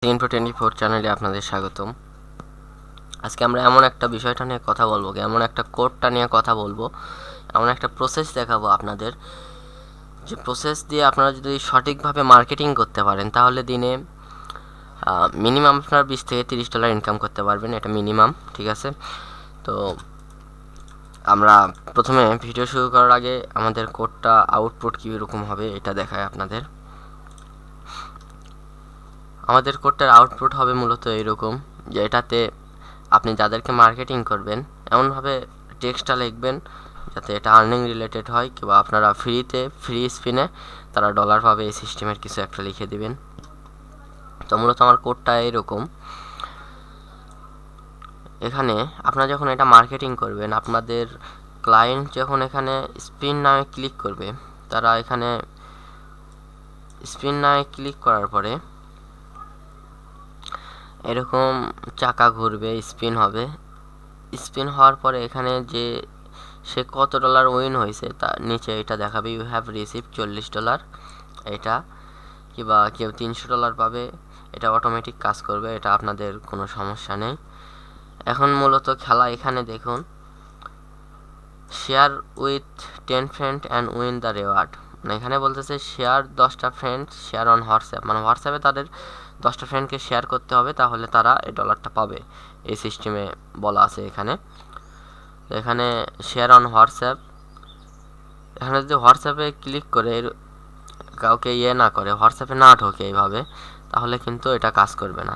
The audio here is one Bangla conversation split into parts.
ইনফো24 চ্যানেলে আপনাদের স্বাগতম। আজকে আমরা এমন একটা বিষয়টা নিয়ে কথা বলবো, এমন একটা কোডটা নিয়ে কথা বলবো, এমন একটা প্রসেস দেখাবো আপনাদের, যে প্রসেস দিয়ে আপনারা যদি সঠিকভাবে মার্কেটিং করতে পারেন তাহলে দিনে মিনিমাম আপনার $20 থেকে $30 ইনকাম করতে পারবেন। এটা মিনিমাম, ঠিক আছে? তো আমরা প্রথমে ভিডিও শুরু করার আগে আমাদের কোডটা আউটপুট কীরকম হবে এটা দেখায় আপনাদের। আমাদের কোডটার আউটপুট হবে মূলত এইরকম, যে এটাতে আপনি যাদেরকে মার্কেটিং করবেন এমনভাবে টেক্সটটা লিখবেন যাতে এটা আর্নিং রিলেটেড হয়, কিংবা আপনারা ফ্রি স্পিনে তারা ডলার পাবে, এই সিস্টেমের কিছু একটা লিখে দিবেন। তো মূলত আমার কোডটা এইরকম। এখানে আপনারা যখন এটা মার্কেটিং করবেন, আপনাদের ক্লায়েন্ট যখন এখানে স্পিন নামে ক্লিক করবে, তারা এখানে স্পিন নামে ক্লিক করার পরে এরকম চাকা ঘুরবে, স্পিন হবে। স্পিন হওয়ার পরে এখানে যে সে কত ডলার উইন হয়েছে তার নিচে এটা দেখাবে, ইউ হ্যাভ রিসিভ $40। এটা কিংবা কেউ $300 পাবে, এটা অটোমেটিক কাজ করবে, এটা আপনাদের কোনো সমস্যা নেই। এখন মূলত খেলা এখানে দেখুন, share with 10 friend and win the reward. মানে এখানে বলতেছে শেয়ার 10টা ফ্রেন্ড, শেয়ার অন হোয়াটসঅ্যাপ, মানে হোয়াটসঅ্যাপে তাদের 10টা ফ্রেন্ডকে শেয়ার করতে হবে, তাহলে তারা এই ডলারটা পাবে, এই সিস্টেমে বলা আছে এখানে। এখানে শেয়ার অন হোয়াটসঅ্যাপ, এখানে যদি হোয়াটসঅ্যাপে ক্লিক করে কাউকে না করে, হোয়াটসঅ্যাপে না ঢোকে এইভাবে, তাহলে কিন্তু এটা কাজ করবে না।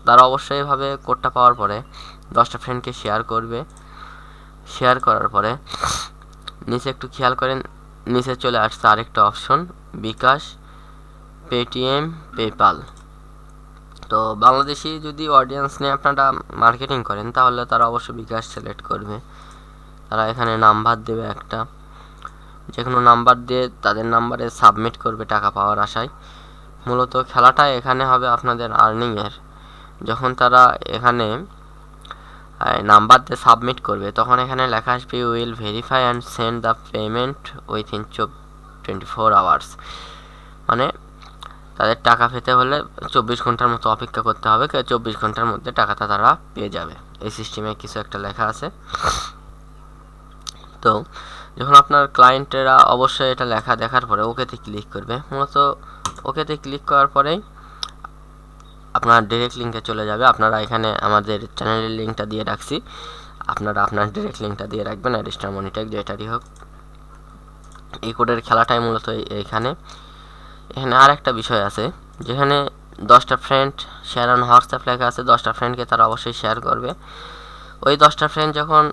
তারা অবশ্যই এইভাবে কোডটা পাওয়ার পরে 10টা ফ্রেন্ডকে শেয়ার করবে। শেয়ার করার পরে নিচে একটু খেয়াল করেন, নিচে চলে আসছে আরেকটা অপশন, বিকাশ, পেটিএম, পেপাল। তো বাংলাদেশি যদি অডিয়েন্স নিয়ে আপনারা মার্কেটিং করেন তাহলে তারা অবশ্যই বিকাশ সিলেক্ট করবে। তারা এখানে নাম্বার দেবে একটা, যে কোনো নাম্বার দিয়ে তাদের নাম্বারে সাবমিট করবে টাকা পাওয়ার আশায়। মূলত খেলাটা এখানে হবে আপনাদের আর্নিংয়ের। যখন তারা এখানে নাম্বার দিয়ে সাবমিট করবে তখন এখানে লেখা আসবে, you will verify and send the payment within 24 hours. মানে তাদের টাকা পেতে হলে 24 ঘন্টার মতো অপেক্ষা করতে হবে, 24 ঘন্টার মধ্যে টাকাটা তারা পেয়ে যাবে, এই সিস্টেমে কিছু একটা লেখা আছে। তো যখন আপনার ক্লায়েন্টেরা অবশ্যই এটা লেখা দেখার পরে ওকেতে ক্লিক করবে, মূলত ওকেতে ক্লিক করার পরেই আপনার ডিরেক্ট লিঙ্কে চলে যাবে। আপনারা এখানে আমাদের চ্যানেলের লিঙ্কটা দিয়ে রাখছি, আপনারা আপনার ডিরেক্ট লিঙ্কটা দিয়ে রাখবেন, অ্যাডিস্টার মনিটেক যেটারই হোক। এই কোডের খেলাটাই মূলত এখানে আর একটা বিষয় আছে, যেখানে 10টা ফ্রেন্ড শেয়ার অন হোয়াটসঅ্যাপ লেখা আছে, 10টা ফ্রেন্ডকে তারা অবশ্যই শেয়ার করবে। ওই 10টা ফ্রেন্ড যখন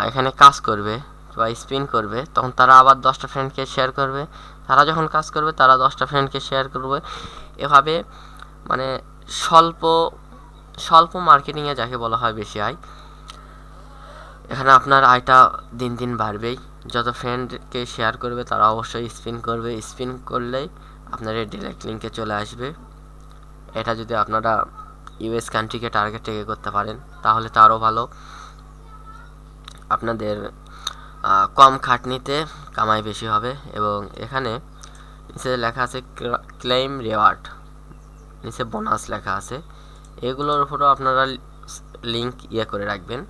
এখানে কাজ করবে বা স্পিন করবে, তখন তারা আবার 10টা ফ্রেন্ডকে শেয়ার করবে। তারা যখন কাজ করবে তারা 10টা ফ্রেন্ডকে শেয়ার করবে। এভাবে মানে স্বল্প মার্কেটিংয়ে যাকে বলা হয় বেশি আয়, এখানে আপনার আয়টা দিন দিন বাড়বেই। যত ফ্রেন্ডকে শেয়ার করবে তারা অবশ্যই স্পিন করবে, স্পিন করলেই আপনার এই ডিরেক্ট লিঙ্কে চলে আসবে। এটা যদি আপনারা ইউএস কান্ট্রিকে টার্গেট থেকে করতে পারেন তাহলে তো আরও ভালো, আপনাদের কম খাটনিতে কামাই বেশি হবে। এবং এখানে নিচে লেখা আছে ক্লেম রিওয়ার্ড, নিচে বোনাস লেখা আছে, এগুলোর উপরও আপনারা লিঙ্ক করে রাখবেন,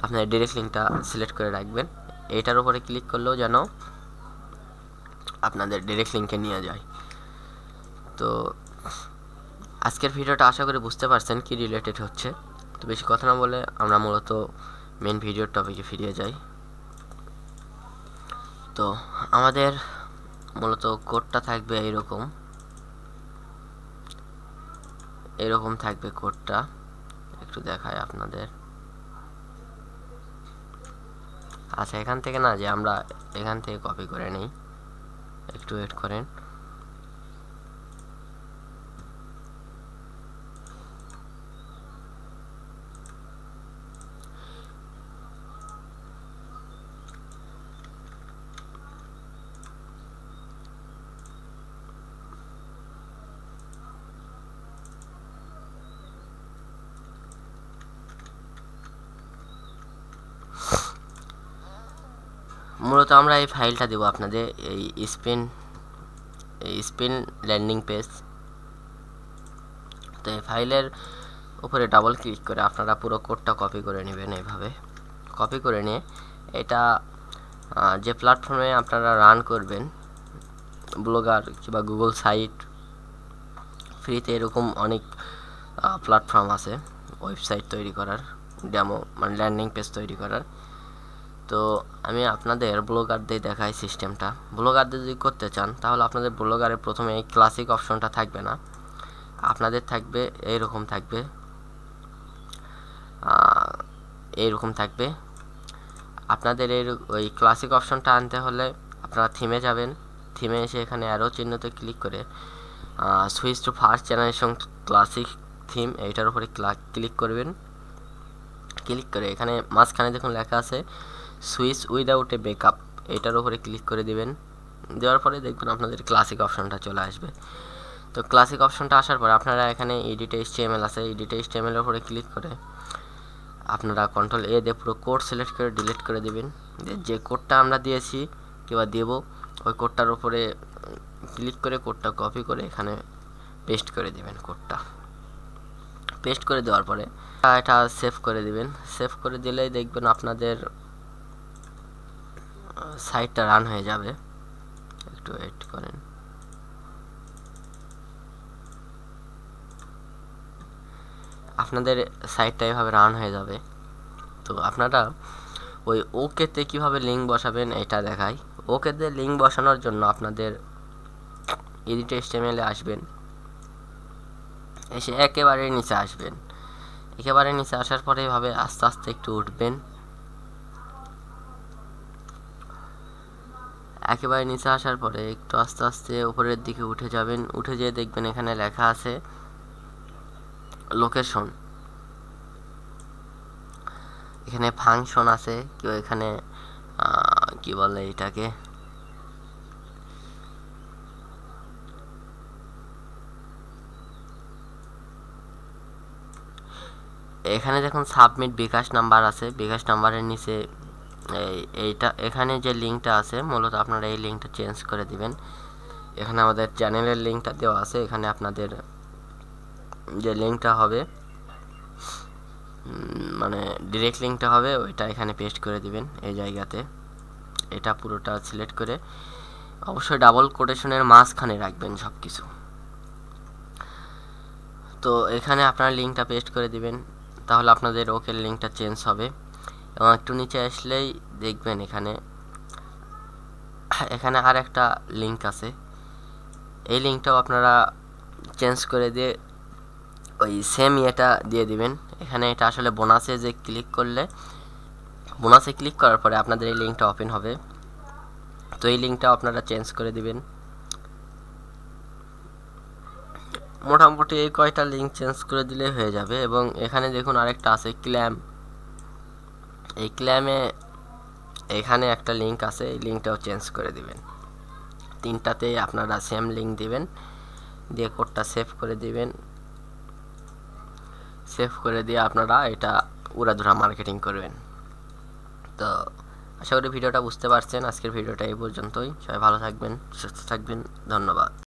আপনার ডিরেক্ট লিঙ্কটা সিলেক্ট করে রাখবেন। এইটার উপরে ক্লিক করলেও যেন আপনাদের ডিরেক্ট লিঙ্কে নিয়ে যায়। তো আজকের ভিডিওটা আশা করি বুঝতে পারছেন কি রিলেটেড হচ্ছে। তো বেশি কথা না বলে আমরা মূলত মেন ভিডিওর টপিকে ফিরে যাই। তো আমাদের মূলত কোডটা থাকবে এরকম থাকবে কোডটা, একটু দেখায় আপনাদের। আচ্ছা, এখান থেকে না, যে আমরা এখান থেকে কপি করে নিই, একটু ওয়েট করেন। মূলত আমরা এই ফাইলটা দেবো আপনাদের, এই স্পিন ল্যান্ডিং পেজ, তো এই ফাইলের উপরে ডাবল ক্লিক করে আপনারা পুরো কোডটা কপি করে নেবেন। এইভাবে কপি করে নিয়ে এটা যে প্ল্যাটফর্মে আপনারা রান করবেন, ব্লগার বা গুগল সাইট, ফ্রিতে এরকম অনেক প্ল্যাটফর্ম আছে ওয়েবসাইট তৈরি করার, ডেমো মানে ল্যান্ডিং পেজ তৈরি করার। তো আমি আপনাদের ব্লগার দিয়ে দেখাই সিস্টেমটা। ব্লগার দিয়ে যদি করতে চান তাহলে আপনাদের ব্লগারের প্রথমে এই ক্লাসিক অপশনটা থাকবে না, আপনাদের থাকবে এইরকম থাকবে, আপনাদের ওই ক্লাসিক অপশনটা আনতে হলে আপনারা থিমে যাবেন। থিমে এসে এখানে অ্যারো চিহ্নতে ক্লিক করে switch to first generation classic theme এইটার উপরে ক্লিক করবেন। ক্লিক করে এখানে মাঝখানে দেখুন লেখা আছে সুইচ উইদাউট এ ব্যাকআপ, এইটার উপরে ক্লিক করে দিবেন। দেওয়ার পরে দেখবেন আপনাদের ক্লাসিক অপশনটা চলে আসবে। তো ক্লাসিক অপশনটা আসার পর আপনারা এখানে এডিট HTML আছে, এডিট HTML এর উপরে ক্লিক করে আপনারা কন্ট্রোল A দিয়ে পুরো কোড সিলেক্ট করে ডিলিট করে দিবেন। যে কোডটা আমরা দিয়েছি কিংবা দেব ওই কোডটার উপরে ক্লিক করে কোডটা কপি করে এখানে পেস্ট করে দিবেন। কোডটা পেস্ট করে দেওয়ার পরে এটা সেভ করে দিবেন। সেভ করে দিলেই দেখবেন আপনাদের সাইটটা রান হয়ে যাবে। একটু ওয়েট করেন। আপনাদের সাইটটা এভাবে রান হয়ে যাবে। তো আপনারা ওই ওকেতে কিভাবে লিঙ্ক বসাবেন এটা দেখাই। ওকেতে লিঙ্ক বসানোর জন্য আপনাদের এডিট HTML এ আসবেন, এসে একেবারে নিচে আসবেন। একেবারে নিচে আসার পরে এভাবে আস্তে আস্তে একটু উঠবেন। একেবারে নিচে আসার পরে একটু আস্তে আস্তে উপরের দিকে উঠে যাবেন। উঠে যেয়ে দেখবেন এখানে লেখা আছে লোকেশন, এখানে ফাংশন আছে, কেউ এখানে কি বলে এটাকে এখানে দেখুন সাবমিট বিকাশ নাম্বার আছে। বিকাশ নাম্বারের নিচে এইটা এখানে যে লিঙ্কটা আছে মূলত আপনারা এই লিঙ্কটা চেঞ্জ করে দিবেন। এখানে আমাদের চ্যানেলের লিঙ্কটা দেওয়া আছে, এখানে আপনাদের যে লিঙ্কটা হবে মানে ডিরেক্ট লিঙ্কটা হবে ওইটা এখানে পেস্ট করে দিবেন এই জায়গাতে। এটা পুরোটা সিলেক্ট করে অবশ্যই ডাবল কোটেশনের মাঝখানে রাখবেন সব কিছু। তো এখানে আপনারা লিঙ্কটা পেস্ট করে দিবেন, তাহলে আপনাদের ওকে লিঙ্কটা চেঞ্জ হবে। এবং একটু নিচে আসলেই দেখবেন এখানে আর একটা লিঙ্ক আছে, এই লিঙ্কটাও আপনারা চেঞ্জ করে দিয়ে ওই সেম ইয়েটা দিয়ে দিবেন। এখানে এটা আসলে বোনাসে যে ক্লিক করলে, বোনাসে ক্লিক করার পরে আপনাদের এই লিঙ্কটা ওপেন হবে। তো এই লিঙ্কটাও আপনারা চেঞ্জ করে দিবেন। মোটামুটি এই কয়টা লিঙ্ক চেঞ্জ করে দিলে হয়ে যাবে। এবং এখানে দেখুন আরেকটা আছে ক্ল্যাম, এই ক্ল্যামে এখানে একটা লিঙ্ক আছে, এই লিঙ্কটাও চেঞ্জ করে দিবেন। তিনটাতেই আপনারা সেম লিঙ্ক দিবেন, দিয়ে কোডটা সেভ করে দিবেন। সেভ করে দিয়ে আপনারা এটা উড়াধুরা মার্কেটিং করবেন। তো আশা করি ভিডিওটা বুঝতে পারছেন। আজকের ভিডিওটা এই পর্যন্তই। সবাই ভালো থাকবেন, সুস্থ থাকবেন, ধন্যবাদ।